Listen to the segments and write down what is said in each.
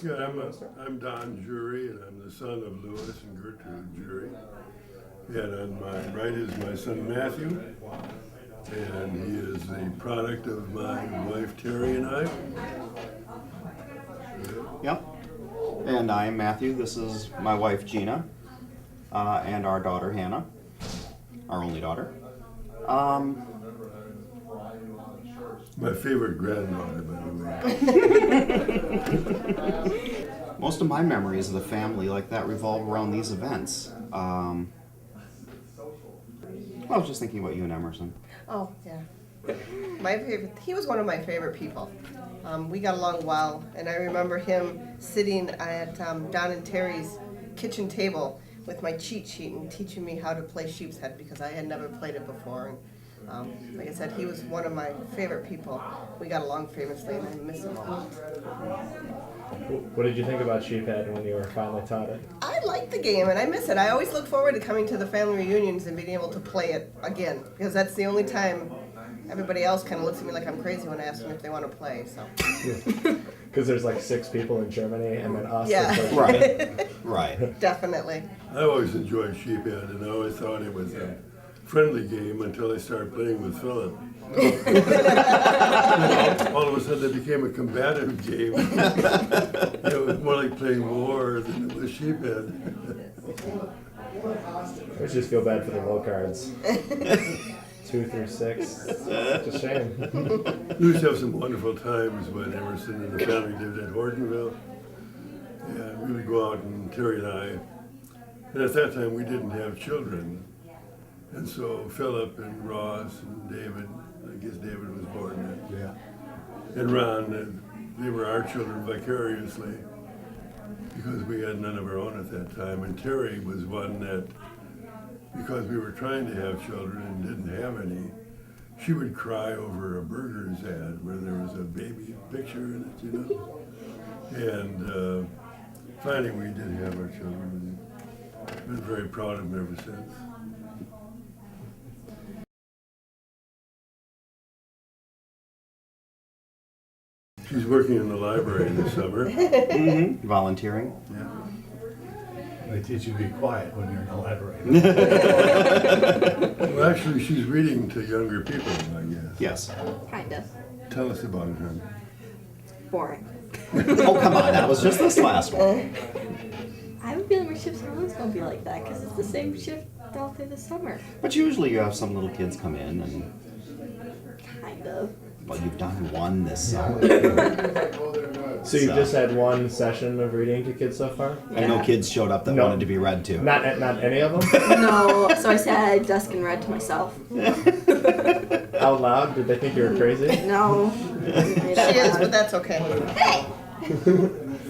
Yeah, I'm Don Jury, and I'm the son of Louis and Gertrude Jury. And on my right is my son Matthew, and he is the product of my wife Terry and I. Yep. And I'm Matthew. This is my wife Gina, and our daughter Hannah, our only daughter. My favorite granddaughter, by the way. Most of my memories of the family like that revolve around these events. I was just thinking about you and Emerson. Oh, yeah. My favorite, he was one of my favorite people. We got along well, and I remember him sitting at Don and Terry's kitchen table with my cheat sheet and teaching me how to play Sheep's Head because I had never played it before. And like I said, he was one of my favorite people. We got along famously, and I miss him a lot. What did you think about Sheephead when you were finally taught it? I like the game, and I miss it. I always look forward to coming to the family reunions and being able to play it again, because that's the only time everybody else kind of looks at me like I'm crazy when I ask them if they want to play. So. Because there's like 6 people in Germany, and then us. Yeah. Right. Right. Definitely. I always enjoyed Sheephead, and I always thought it was a friendly game until I started playing with Philip. All of a sudden it became a combative game. It was more like playing war than it was Sheephead. I just feel bad for the low cards. 2 through 6. It's a shame. We used to have some wonderful times when Emerson and the family lived at Hortonville. And we would go out, and Terry and I, and at that time we didn't have children. And so Philip and Ross and David, I guess David was born then. Yeah. And Ron, they were our children vicariously because we had none of our own at that time. And Terry was one that, because we were trying to have children and didn't have any, she would cry over a Burger's ad where there was a baby picture in it, you know. And finally we did have our children. I've been very proud of them ever since. She's working in the library this summer. Mm-hmm. Volunteering. Yeah. They teach you to be quiet when you're in the library. Well, actually, she's reading to younger people, I guess. Yes. Kind of. Tell us about it, honey. Boring. Oh, come on. That was just this last one. I have a feeling my shifts are always going to be like that because it's the same shift all through the summer. But usually you have some little kids come in and, Kind of. well, you've done one this summer. So you've just had one session of reading to kids so far? And no kids showed up that No. wanted to be read to. Not any of them? No, so I sat at desk and read to myself. Out loud? Did they think you were crazy? No. She is, but that's okay.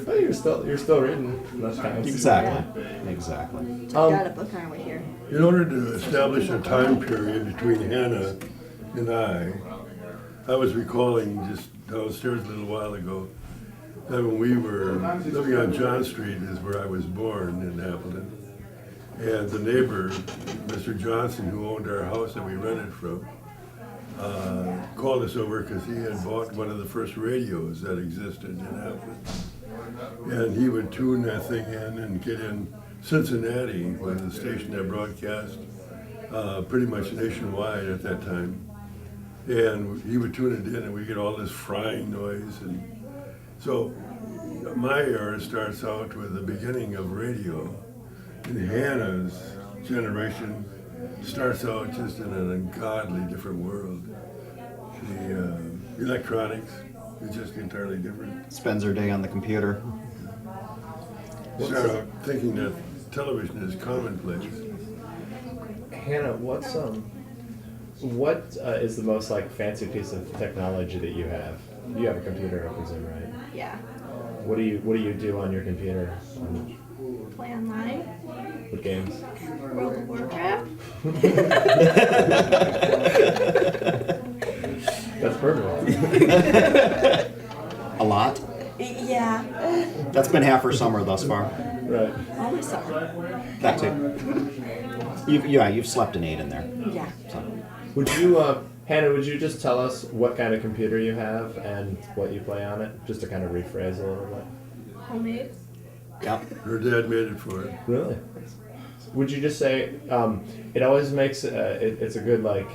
Oh, you're still reading. That's kind of Exactly. Exactly. Checked out a book on our way here. In order to establish a time period between Hannah and I was recalling just downstairs a little while ago that when we were living on John Street is where I was born in Appleton. And the neighbor, Mr. Johnson, who owned our house that we rented from, called us over because he had bought one of the first radios that existed in Appleton. And he would tune that thing in and get in Cincinnati, was the station that broadcast pretty much nationwide at that time. And he would tune it in and we get all this frying noise. And so my era starts out with the beginning of radio. And Hannah's generation starts out just in an ungodly different world. The electronics is just entirely different. Spends her day on the computer. Start out thinking that television is commonplace. Hannah, what is the most like fancy piece of technology that you have? You have a computer, I presume, right? Yeah. What do you do on your computer? Play online. What games? World of Warcraft. That's perfect. A lot. Yeah. That's been half her summer thus far. Right. Always summer. That too. You've slept an 8 in there. Yeah. So. Would you, Hannah, would you just tell us what kind of computer you have and what you play on it, just to kind of rephrase a little bit? Homemade. Yeah. Her dad made it for her. Really? Would you just say it always makes it's a good like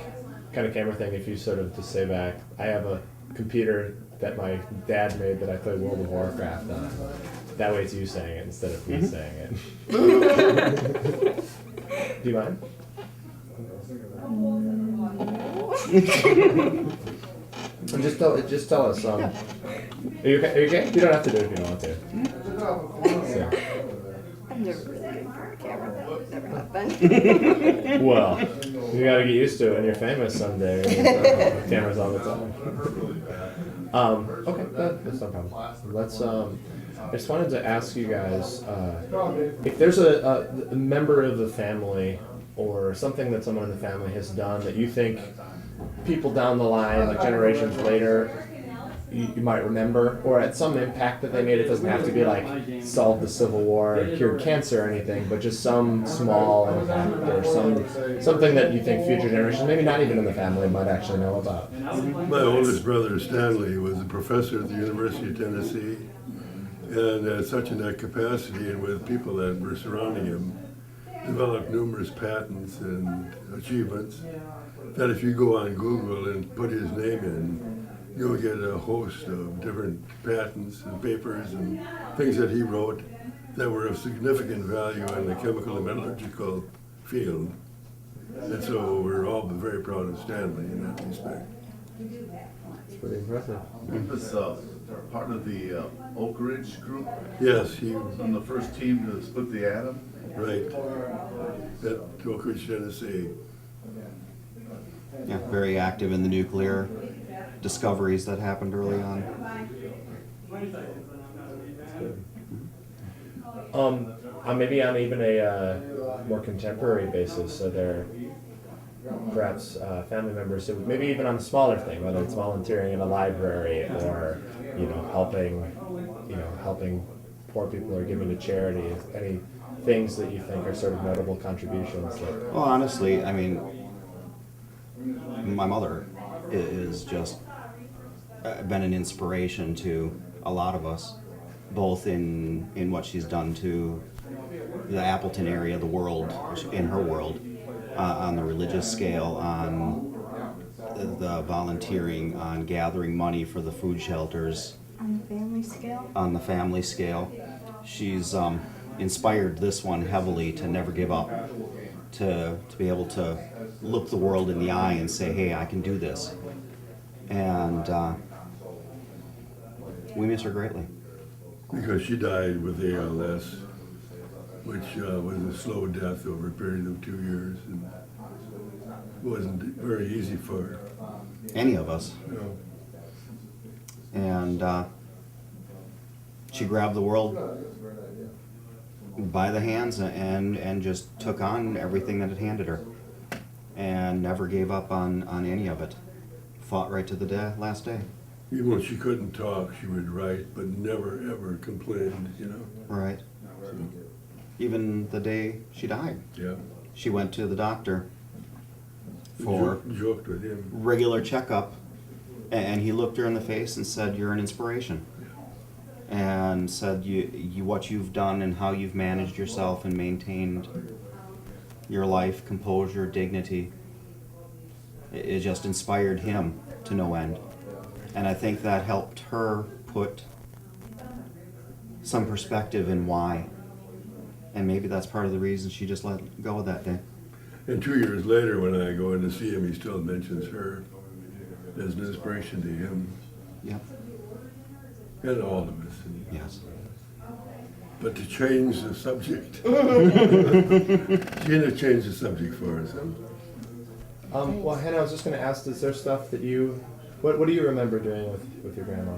kind of camera thing if you sort of just say back, I have a computer that my dad made that I play World of Warcraft on. That way it's you saying it instead of me saying it. Do you mind? Just tell us. Are you okay? Are you okay? You don't have to do it if you don't want to. So. I'm never really good for a camera. Never have been. Well, you gotta get used to it when you're famous someday. And cameras all the time. Okay, that's no problem. Let's. I just wanted to ask you guys if there's a member of the family or something that someone in the family has done that you think people down the line, like generations later, you might remember, or at some impact that they made. It doesn't have to be like solved the Civil War or cured cancer or anything, but just some small impact or something that you think future generations, maybe not even in the family, might actually know about. My oldest brother, Stanley, was a professor at the University of Tennessee, and such in that capacity and with people that were surrounding him, developed numerous patents and achievements that if you go on Google and put his name in, you'll get a host of different patents and papers and things that he wrote that were of significant value in the chemical and metallurgical field. And so we're all very proud of Stanley in that respect. It's pretty impressive. He was part of the Oak Ridge group, Yes, he, on the first team to split the atom. right, at Oak Ridge, Tennessee. Yeah, very active in the nuclear discoveries that happened early on. Maybe on even a more contemporary basis, so they're perhaps family members, so maybe even on a smaller thing, whether it's volunteering in a library or helping poor people or giving to charity. Any things that you think are sort of notable contributions? Well, honestly, I mean, my mother is just been an inspiration to a lot of us, both in what she's done to the Appleton area, the world, in her world, on the religious scale, on the volunteering, on gathering money for the food shelters. On the family scale? On the family scale. She's inspired this one heavily to never give up, to be able to look the world in the eye and say, hey, I can do this. And we miss her greatly. Because she died with ALS, which was a slow death over a period of 2 years, and wasn't very easy for her. Any of us. You know. And she grabbed the world by the hands and just took on everything that it handed her, and never gave up on any of it. Fought right to the last day. Even when she couldn't talk, she would write, but never ever complained, you know. Right. Even the day she died, Yeah. she went to the doctor for Joked with him. regular checkup, and he looked her in the face and said, "You're an inspiration," and said, "You what you've done and how you've managed yourself and maintained your life, composure, dignity, it just inspired him to no end." And I think that helped her put some perspective in why. And maybe that's part of the reason she just let go that day. And 2 years later, when I go in to see him, he still mentions her as an inspiration to him Yep. and all of us. Yes. But to change the subject, Gina changed the subject for us. Huh? Well, Hannah, I was just going to ask, is there stuff that what do you remember doing with your grandma?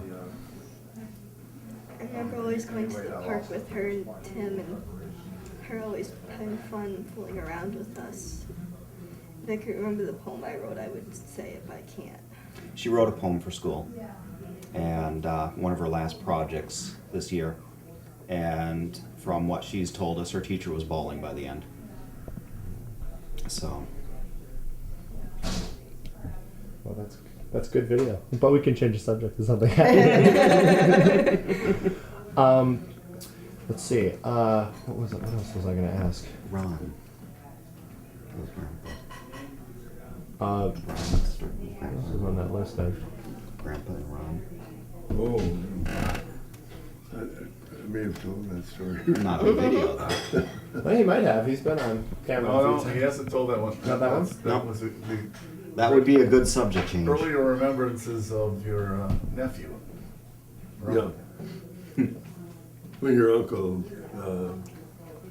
I remember always going to the park with her and Tim, and her always having fun fooling around with us. If I could remember the poem I wrote, I would say it, but I can't. She wrote a poem for school, and one of her last projects this year. And from what she's told us, her teacher was bawling by the end. So. Well, that's good video. But we can change the subject to something. Let's see. What was it? What else was I going to ask? Ron. That was Grandpa. What Ron, else was on that list then? Grandpa and Ron. Oh, I may have told that story. Not on video though. Well, he might have. He's been on camera. No, a few no, times. he hasn't told that one. Not that one? That No. was the That would be a good subject change. earlier remembrances of your nephew. Yeah. When your uncle,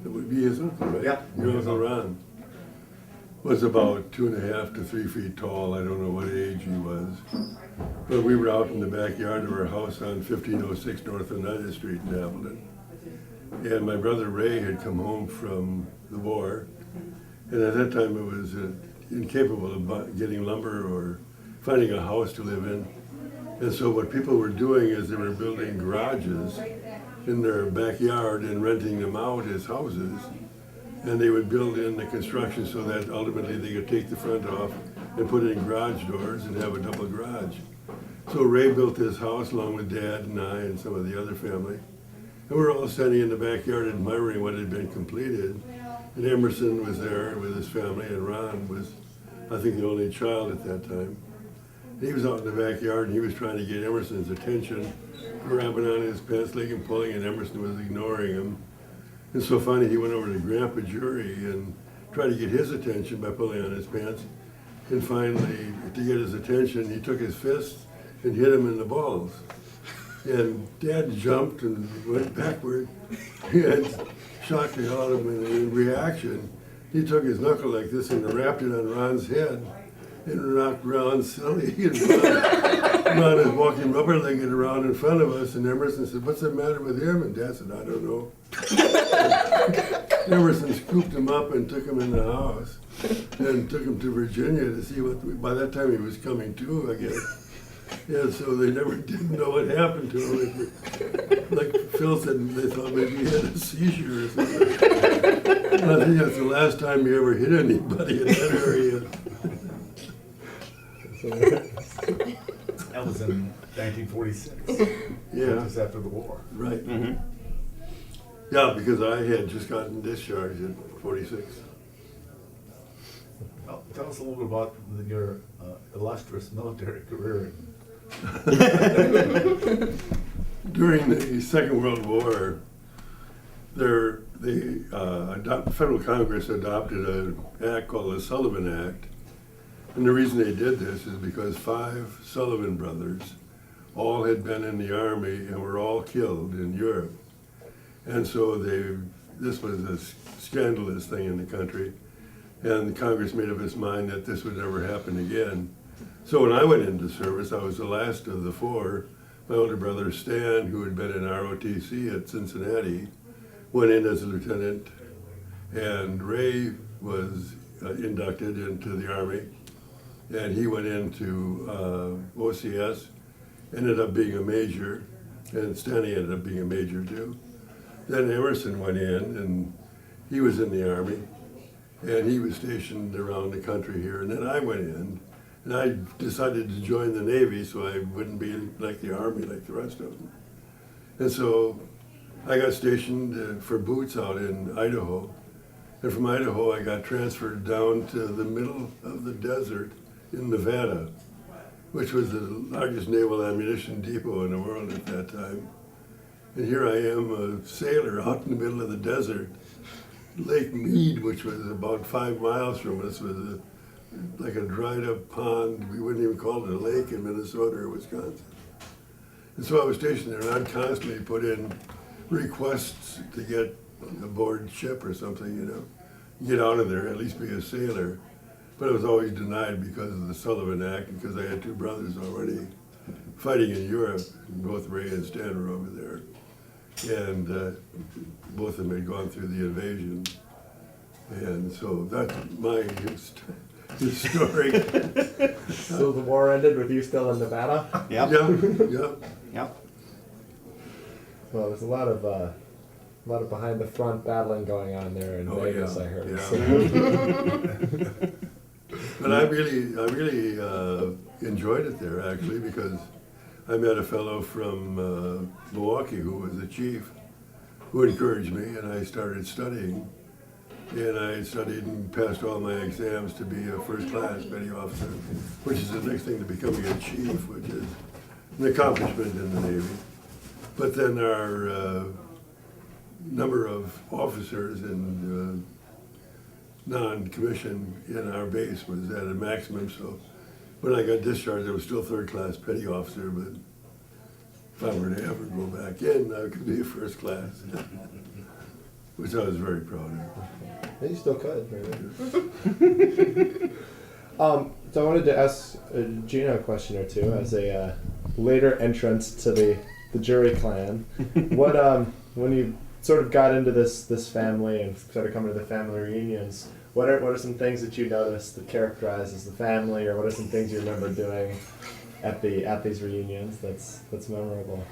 it would be his uncle, right? Yeah. Your Uncle Ron was about 2.5 to 3 feet tall. I don't know what age he was. But we were out in the backyard of our house on 1506 North Oneida Street in Appleton. And my brother Ray had come home from the war. And at that time it was incapable of getting lumber or finding a house to live in. And so what people were doing is they were building garages in their backyard and renting them out as houses. And they would build in the construction so that ultimately they could take the front off and put in garage doors and have a double garage. So Ray built this house along with Dad and I and some of the other family. And we were all standing in the backyard admiring what had been completed. And Emerson was there with his family, and Ron was, I think, the only child at that time. He was out in the backyard and he was trying to get Emerson's attention, grabbing on his pants leg and pulling, and Emerson was ignoring him. And so finally he went over to Grandpa Jury and tried to get his attention by pulling on his pants. And finally, to get his attention, he took his fist and hit him in the balls. And Dad jumped and went backward and shocked the hell out of him. And in reaction, he took his knuckle like this and wrapped it on Ron's head and knocked Ron silly. And Ron is walking rubber-legged around in front of us, and Emerson said, "What's the matter with him?" And Dad said, "I don't know." Emerson scooped him up and took him in the house and took him to Virginia to see what, by that time he was coming to, I guess. Yeah, so they never did know what happened to him. Like Phil said, they thought maybe he had a seizure or something. And I think that's the last time he ever hit anybody in that area. That was in 1946. Yeah, Just after the war. right. Mm-hmm. Yeah, because I had just gotten discharged at 46. Well, tell us a little bit about your illustrious military career. During the Second World War, the Federal Congress adopted an act called the Sullivan Act. And the reason they did this is because 5 Sullivan brothers all had been in the Army and were all killed in Europe. And so this was a scandalous thing in the country. And Congress made up its mind that this would never happen again. So when I went into service, I was the last of the 4. My older brother Stan, who had been in ROTC at Cincinnati, went in as a lieutenant. And Ray was inducted into the Army. And he went into OCS, ended up being a major, and Stanley ended up being a major too. Then Emerson went in, and he was in the Army, and he was stationed around the country here. And then I went in, and I decided to join the Navy so I wouldn't be like the Army like the rest of them. And so I got stationed for boots out in Idaho. And from Idaho, I got transferred down to the middle of the desert in Nevada, which was the largest naval ammunition depot in the world at that time. And here I am, a sailor out in the middle of the desert. Lake Mead, which was about 5 miles from us, was like a dried up pond. We wouldn't even call it a lake in Minnesota or Wisconsin. And so I was stationed there, and I'd constantly put in requests to get aboard ship or something, you know, get out of there, at least be a sailor. But I was always denied because of the Sullivan Act, and because I had 2 brothers already fighting in Europe. Both Ray and Stan were over there. And both of them had gone through the invasion. And so that's my story. So the war ended with you still in Nevada? Yep. Yeah. Yep. Well, there's a lot of behind the front battling going on there in Oh, Vegas, yeah. I heard. Yeah. So- But I really enjoyed it there, actually, because I met a fellow from Milwaukee who was a chief, who encouraged me, and I started studying. And I studied and passed all my exams to be a first-class petty officer, which is the next thing to becoming a chief, which is an accomplishment in the Navy. But then our number of officers and non-commissioned in our base was at a maximum, so when I got discharged, I was still third-class petty officer, but if I were to ever go back in, I could be a first class, which I was very proud of. Yeah, you still could. Maybe. So I wanted to ask Gina a question or two as a later entrant to the jury clan. What when you sort of got into this family and started coming to the family reunions, what are some things that you noticed that characterizes the family, or what are some things you remember doing at these reunions that's memorable?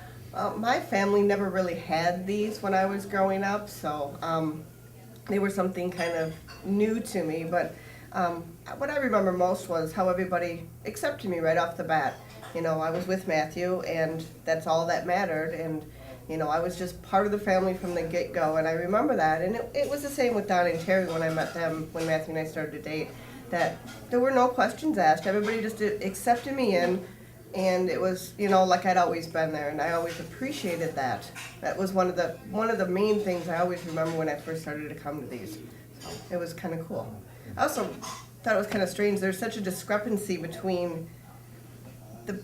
My family never really had these when I was growing up, so they were something kind of new to me. But what I remember most was how everybody accepted me right off the bat. You know, I was with Matthew, and that's all that mattered. And you know, I was just part of the family from the get-go, and I remember that. And it was the same with Don and Terry when I met them, when Matthew and I started to date, that there were no questions asked. Everybody just accepted me in, and it was, you know, like I'd always been there, and I always appreciated that. That was one of the main things I always remember when I first started to come to these. So it was kind of cool. I also thought it was kind of strange. There's such a discrepancy between the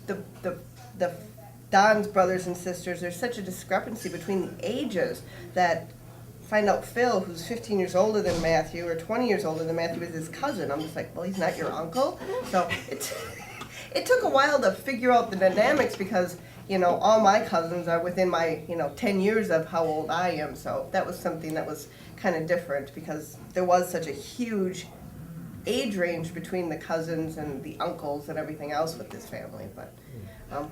Don's brothers and sisters. There's such a discrepancy between the ages that find out Phil, who's 15 years older than Matthew, or 20 years older than Matthew, is his cousin. I'm just like, well, he's not your uncle. So it took a while to figure out the dynamics because, you know, all my cousins are within my, 10 years of how old I am. So that was something that was kind of different because there was such a huge age range between the cousins and the uncles and everything else with this family. But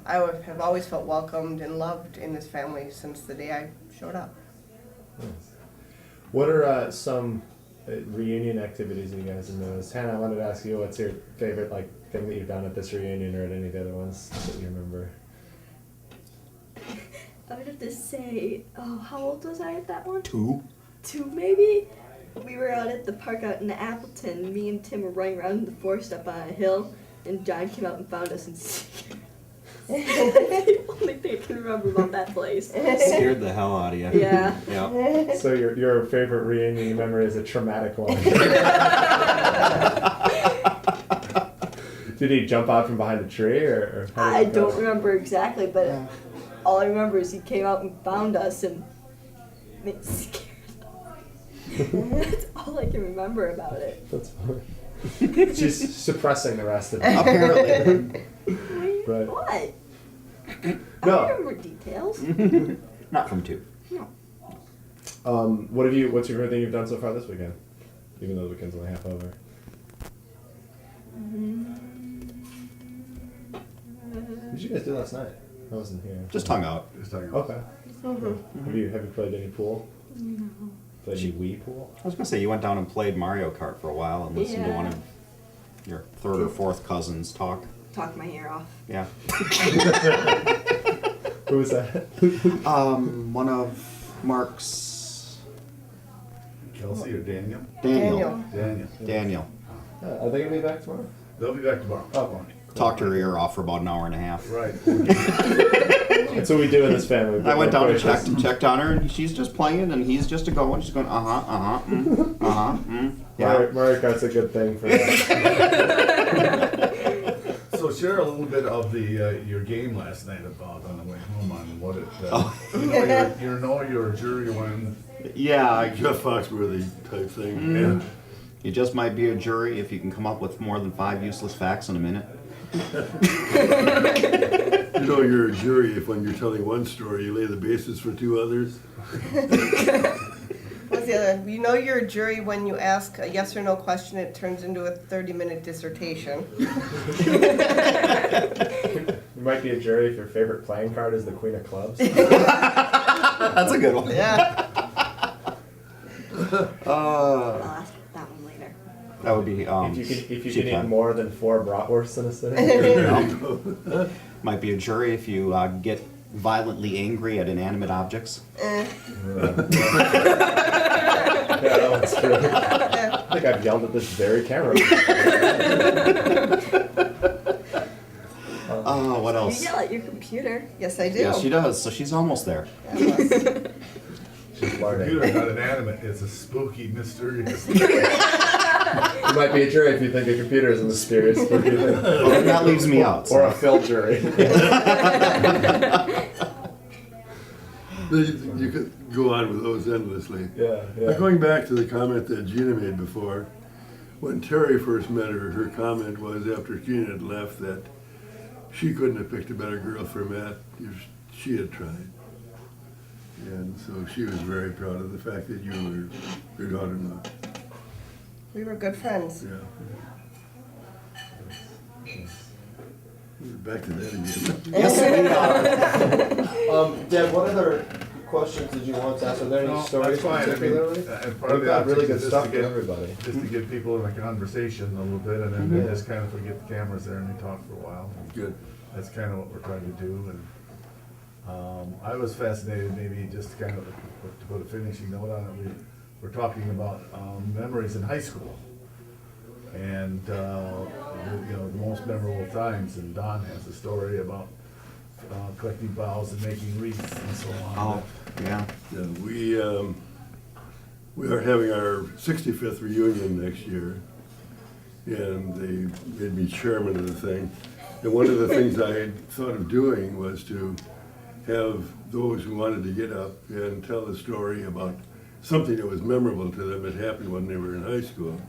I have always felt welcomed and loved in this family since the day I showed up. Nice. What are some reunion activities that you guys have noticed? Hannah, I wanted to ask you, what's your favorite thing that you've done at this reunion or at any of the other ones that you remember? I would have to say, how old was I at that one? 2. 2 maybe? We were out at the park out in Appleton. Me and Tim were running around in the forest up on a hill, and John came out and found us and the only thing I can remember about that place. Scared the hell out of you. Yeah. Yeah. So your favorite reunion memory is a traumatic one. Did he jump out from behind a tree, or how did I it go? don't remember exactly, but all I remember is he came out and found us and it scared us. That's all I can remember about it. That's funny. She's suppressing the rest of it. Apparently. Right. What? I No. don't remember details. Not from 2. No. What's your favorite thing you've done so far this weekend? Even though the weekend's only half over. What did you guys do last night? I wasn't here. Just hung out. Just talking. Okay. Have you played any pool? No. Played any Wii pool? I was gonna say you went down and played Mario Kart for a while and listened to Yeah. one of your third or fourth cousins talk. Talk my ear off. Yeah. Who was that? One of Mark's Kelsey or Daniel? Daniel. Daniel. Are they gonna be back tomorrow? They'll be back tomorrow. Oh. Talked her ear off for about an hour and a half. Right. That's what we do in this family. I went down and checked on her, and she's just playing, and he's just going. She's going, yeah. Mario Kart's a good thing for that. So share a little bit of the your game last night about on the way home on what it. You're a jury when. Yeah, Jeff Foxworthy type thing. Yeah. you just might be a jury if you can come up with more than 5 useless facts in a minute. You know you're a jury if when you're telling one story, you lay the basis for 2 others. What's the other? You know you're a jury when you ask a yes or no question, it turns into a 30-minute dissertation. You might be a jury if your favorite playing card is the Queen of Clubs. That's a good one. Yeah. I'll ask that one later. That would be. if you she can eat can. more than 4 bratwursts in a sitting. Might be a jury if you get violently angry at inanimate objects? Eh, Yeah, that one's true. I think I've yelled at this very camera. Oh, what You else? yell at your computer. yes, I do. Yeah, she does. So she's almost there. Yes. She's learning. Computer's not inanimate, it's a spooky, mysterious. You might be a jury if you think a computer is a mysterious spooky thing. Well, then that leaves me out. Or a So. Phil jury. You could go on with those endlessly. Yeah, But going back to the comment that Gina made before, when Terry first met her, her comment was after Gina had left that she couldn't have picked a better girl for Matt if she had tried. And so she was very proud of the fact that you were her daughter-in-law. We were good friends. Yeah. Back to that again. Yes, we are. Deb, what other questions did you want to ask? Are there any No, stories that's fine. I mean, particularly? and part We've of the got really object good is just stuff to for get- everybody. Just to get people in a conversation a little bit, and then they just kind of forget the cameras there and they talk for a while. Good. That's kind of what we're trying to do, and I was fascinated, maybe just kind of to put a finishing note on it, we're talking about memories in high school. And, you know, the most memorable times, and Don has a story about collecting boughs and making wreaths and so on. Oh, yeah. Yeah, we are having our 65th reunion next year, and they made me chairman of the thing. And one of the things I had thought of doing was to have those who wanted to get up and tell a story about something that was memorable to them that happened when they were in high school.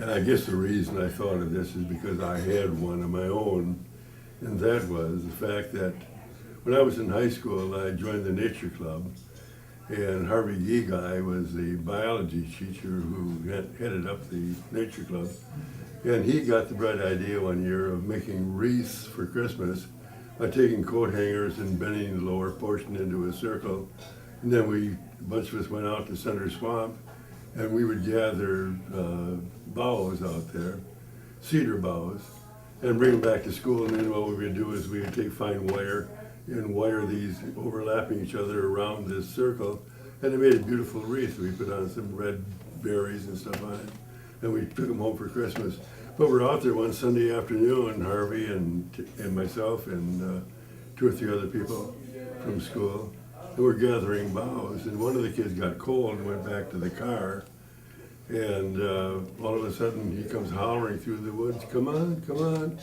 And I guess the reason I thought of this is because I had one of my own, and that was the fact that when I was in high school, I joined the Nature Club, and Harvey Gigai was the biology teacher who headed up the Nature Club. And he got the bright idea one year of making wreaths for Christmas by taking coat hangers and bending the lower portion into a circle. And then a bunch of us went out to Center Swamp, and we would gather boughs out there, cedar boughs, and bring them back to school. And then what we would do is we would take fine wire and wire these overlapping each other around this circle, and it made a beautiful wreath. We put on some red berries and stuff on it, and we took them home for Christmas. But we're out there one Sunday afternoon, Harvey and myself and 2 or 3 other people from school, and we're gathering boughs, and one of the kids got cold and went back to the car, and all of a sudden he comes hollering through the woods, "Come on, come on."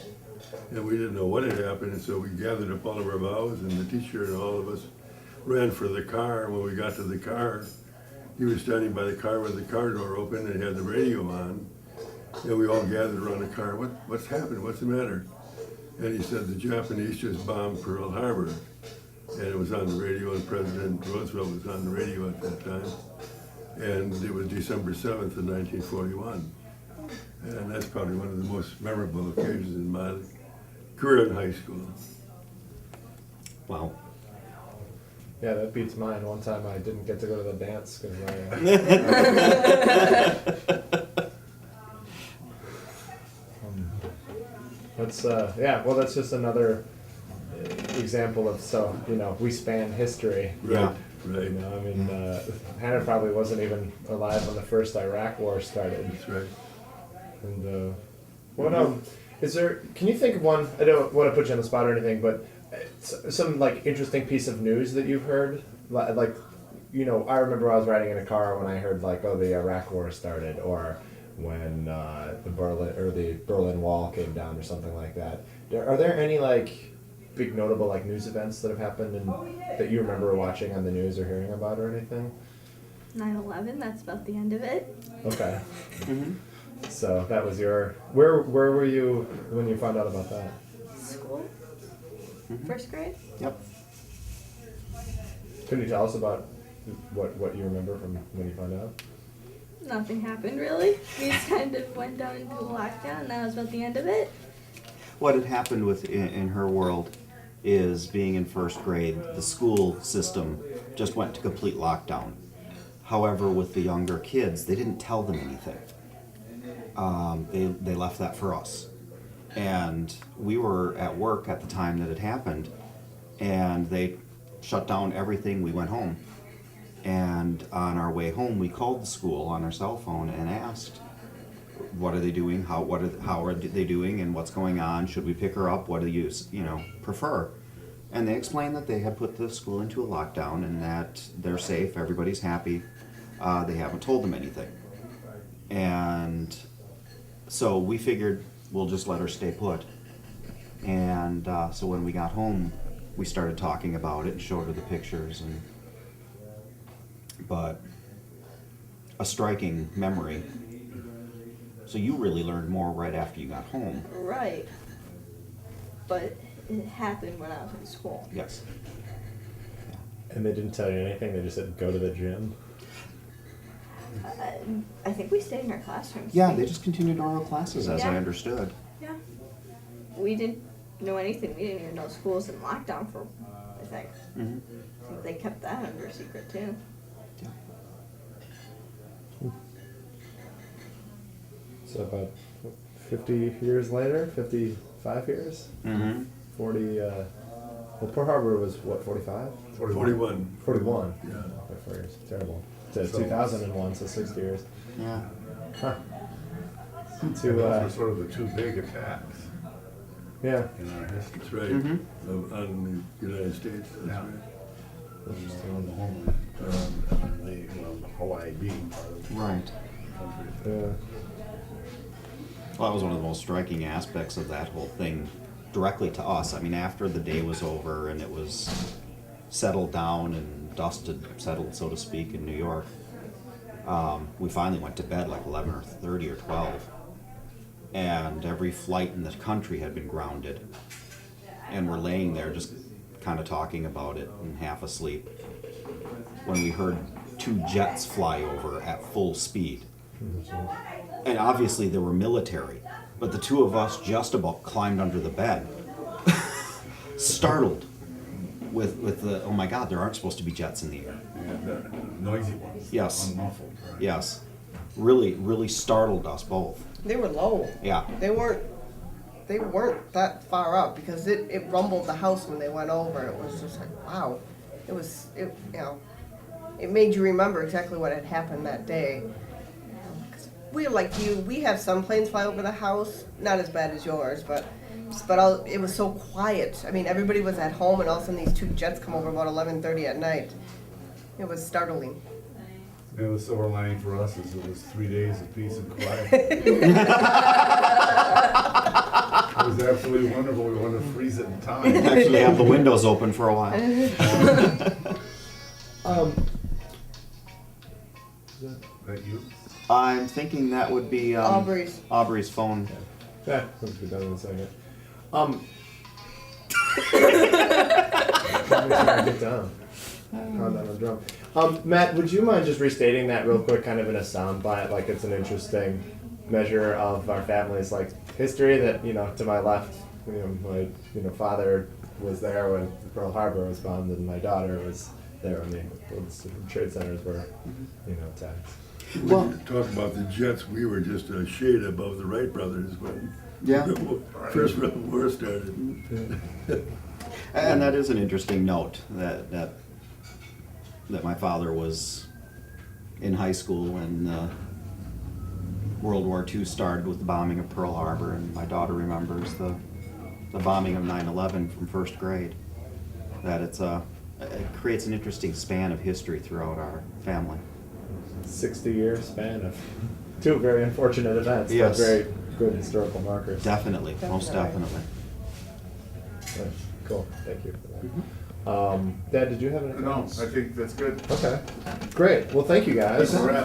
And we didn't know what had happened, and so we gathered up all of our boughs, and the teacher and all of us ran for the car. When we got to the car, he was standing by the car with the car door open and had the radio on, and we all gathered around the car. What's happened? What's the matter? And he said, the Japanese just bombed Pearl Harbor. And it was on the radio, and President Roosevelt was on the radio at that time. And it was December 7th of 1941. And that's probably one of the most memorable occasions in my career in high school. Wow. Yeah, that beats mine. One time I didn't get to go to the dance because that's yeah. Well, that's just another example of we span history. Yeah. Right. You know, I mean, Hannah probably wasn't even alive when the first Iraq War started. That's right. And what is there? Can you think of one? I don't want to put you on the spot or anything, but some like interesting piece of news that you've heard, like I remember I was riding in a car when I heard like, oh, the Iraq War started, or when the Berlin Wall came down, or something like that. Are there any like big notable like news events that have happened and that you remember watching on the news or hearing about or anything? 9/11, that's about the end of it. Okay. Mm-hmm. So that was your. Where were you when you found out about that? School? Mm-hmm. 1st grade? Yep. Can you tell us about what you remember from when you found out? Nothing happened really. We just kind of went down into the lockdown, and that was about the end of it. What had happened in her world is being in 1st grade, the school system just went to complete lockdown. However, with the younger kids, they didn't tell them anything. They left that for us. And we were at work at the time that it happened, And they shut down everything. We went home. And on our way home, we called the school on our cell phone and asked, what are they doing? How are they doing? And what's going on? Should we pick her up? What do you prefer? And they explained that they had put the school into a lockdown and that they're safe. Everybody's happy. They haven't told them anything. And so we figured we'll just let her stay put. And so when we got home, we started talking about it and showed her the pictures. But a striking memory. So you really learned more right after you got home. Right. But it happened when I was in school. Yes. And they didn't tell you anything. They just said go to the gym. I think we stayed in our classrooms. Yeah, they just continued oral classes, as I Yeah. understood. Yeah. We didn't know anything. We didn't even know school was in lockdown for, I think. Mm-hmm. I think they kept that under a secret too. So about 50 years later, 55 years, Mm-hmm. 40. Well, Pearl Harbor was what, 45? 41. 41. Yeah. 4 years. Terrible. To So- 2001, so 6 years. Yeah. Huh. Those To were sort of the two big attacks yeah. in our history. That's right. Mm-hmm. On the United States. That's Yeah. right. On the homeland, on the Hawaii being part of Right. the country. Yeah. Well, that was one of the most striking aspects of that whole thing, directly to us. I mean, after the day was over and it was settled down and dust had settled, so to speak, in New York, we finally went to bed like 11 or 30 or 12. And every flight in the country had been grounded. And we're laying there just kind of talking about it and half asleep when we heard 2 jets fly over at full speed. And obviously they were military, but the 2 of us just about climbed under the bed, startled with the, oh my God, there aren't supposed to be jets in the air. Yeah, the noisy ones. Yes. Unmuffled, right? Yes, really startled us both. They were low. Yeah. They weren't that far up because it rumbled the house when they went over. It was just like, wow. It made you remember exactly what had happened that day. 'Cause we, like you, we have some planes fly over the house, not as bad as yours, but it was so quiet. I mean, everybody was at home, and all of a sudden these 2 jets come over about 11:30 at night. It was startling. And the silver lining for us is it was 3 days of peace and quiet. It was absolutely wonderful. We wanted to freeze it in time. Actually have the windows open for a while. Is that you? I'm thinking that would be Aubrey's phone. Yeah, we'll be done in a second. Get down. Pound on the drum. Matt, would you mind just restating that real quick, kind of in a soundbite, like it's an interesting measure of our family's like history? That to my left, my father was there when Pearl Harbor was bombed, and my daughter was there when the trade centers were, attacked. Well, talk about the Jets. We were just a shade above the Wright brothers when the First World War started. And that is an interesting note that my father was in high school when World War II started with the bombing of Pearl Harbor, and my daughter remembers the bombing of 9/11 from first grade. That it creates an interesting span of history throughout our family. 60-year span of 2 very unfortunate events, Yes. but very good historical markers. Definitely, most definitely. Yeah, cool, thank you for that. Dad, did you have any No, comments? I think that's good. Okay, great. Well, thank you guys. We're at